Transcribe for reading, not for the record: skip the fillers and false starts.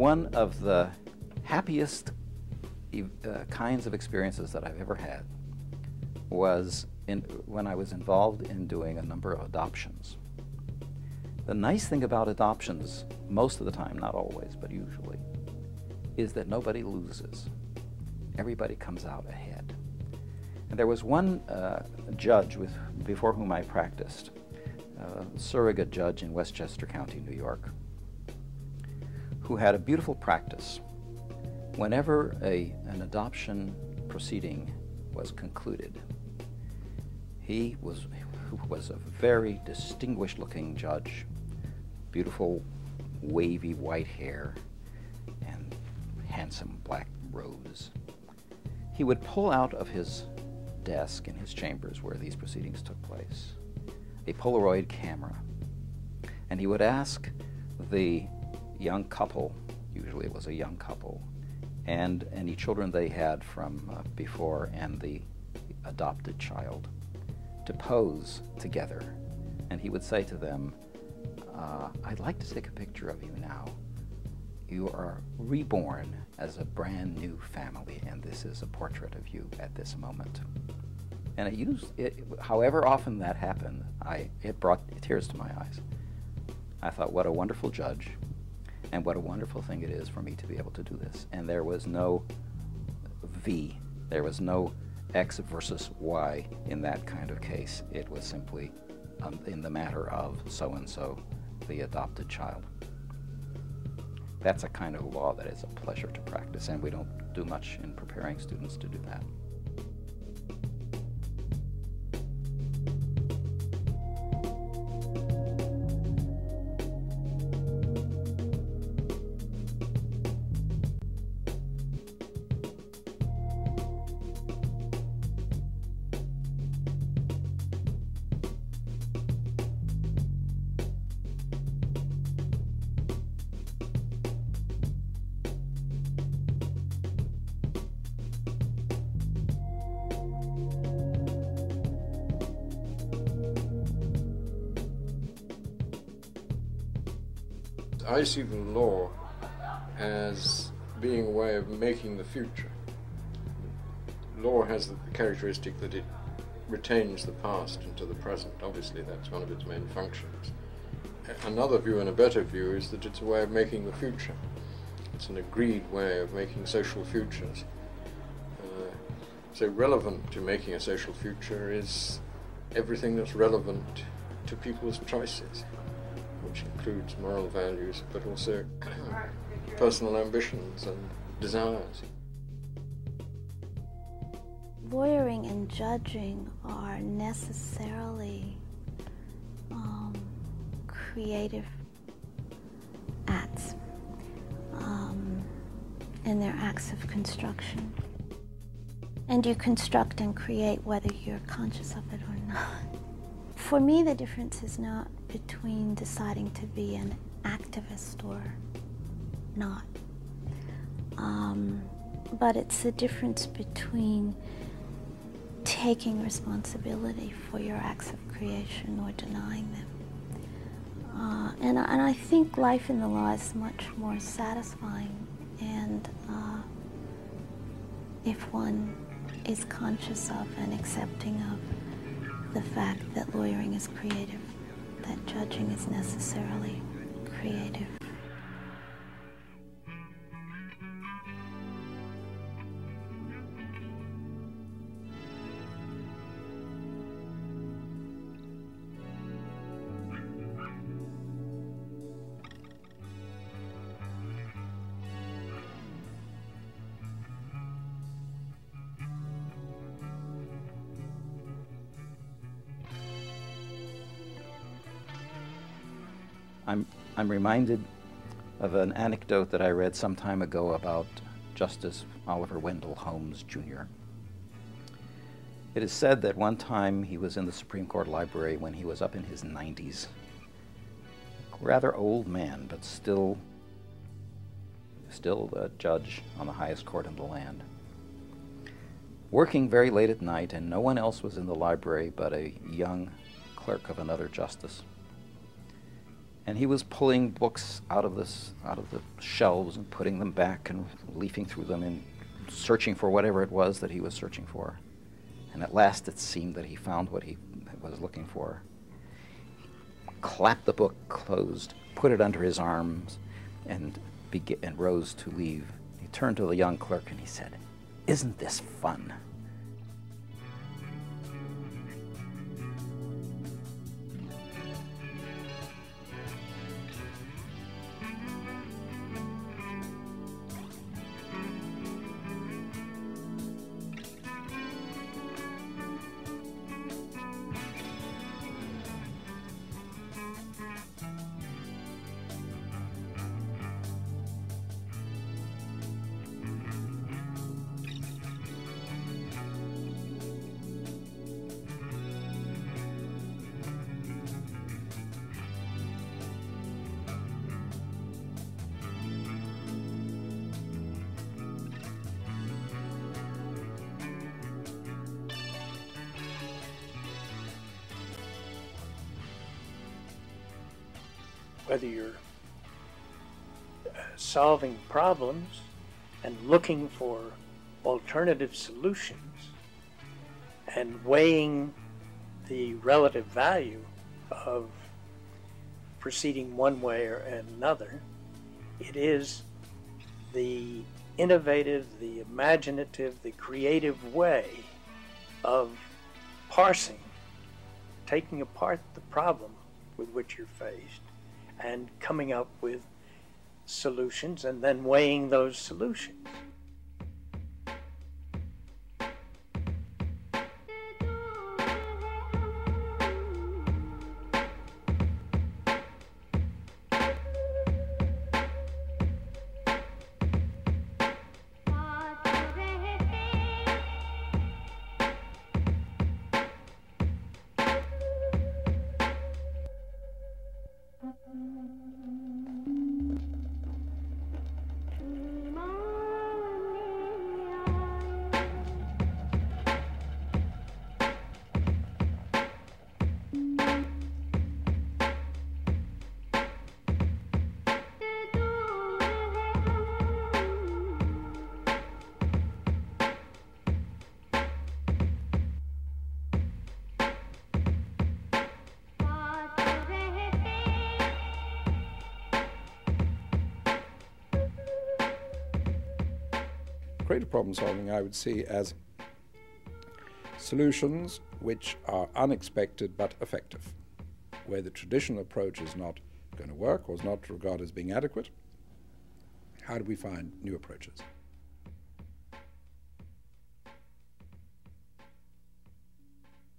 One of the happiest kinds of experiences that I've ever had was when I was involved in doing a number of adoptions. The nice thing about adoptions, most of the time, not always, but usually, is that nobody loses. Everybody comes out ahead. And there was one judge before whom I practiced, a surrogate judge in Westchester County, New York, who had a beautiful practice. Whenever an adoption proceeding was concluded, he was a very distinguished-looking judge, beautiful, wavy white hair, and handsome black robes. He would pull out of his desk in his chambers where these proceedings took place a Polaroid camera, and he would ask the young couple, usually it was a young couple, and any children they had from before, and the adopted child, to pose together. And he would say to them, I'd like to take a picture of you now. You are reborn as a brand new family, and this is a portrait of you at this moment. And however often that happened, it brought tears to my eyes. I thought, what a wonderful judge, and what a wonderful thing it is for me to be able to do this. And there was no V, there was no X versus Y in that kind of case. It was simply in the matter of so-and-so, the adopted child. That's a kind of law that is a pleasure to practice, and we don't do much in preparing students to do that. I see the law as being a way of making the future. Law has the characteristic that it retains the past into the present. Obviously, that's one of its main functions. Another view, and a better view, is that it's a way of making the future. It's an agreed way of making social futures. So relevant to making a social future is everything that's relevant to people's choices, which includes moral values, but also personal ambitions and desires. Lawyering and judging are necessarily creative acts, and they're acts of construction. And you construct and create whether you're conscious of it or not. For me, the difference is not between deciding to be an activist or not, but it's the difference between taking responsibility for your acts of creation or denying them. And I think life in the law is much more satisfying, and if one is conscious of and accepting of the fact that lawyering is creative, that judging is necessarily creative. I'm reminded of an anecdote that I read some time ago about Justice Oliver Wendell Holmes, Jr. It is said that one time he was in the Supreme Court library when he was up in his 90s. A rather old man, but still a judge on the highest court in the land. Working very late at night, and no one else was in the library but a young clerk of another justice. And he was pulling books out of the shelves and putting them back and leafing through them and searching for whatever it was that he was searching for. And at last it seemed that he found what he was looking for. He clapped the book closed, put it under his arms, and rose to leave. He turned to the young clerk and he said, "Isn't this fun?" Whether you're solving problems and looking for alternative solutions and weighing the relative value of proceeding one way or another, it is the innovative, the imaginative, the creative way of parsing, taking apart the problem with which you're faced and coming up with solutions and then weighing those solutions. Creative problem solving I would see as solutions which are unexpected but effective, where the traditional approach is not going to work or is not regarded as being adequate. How do we find new approaches?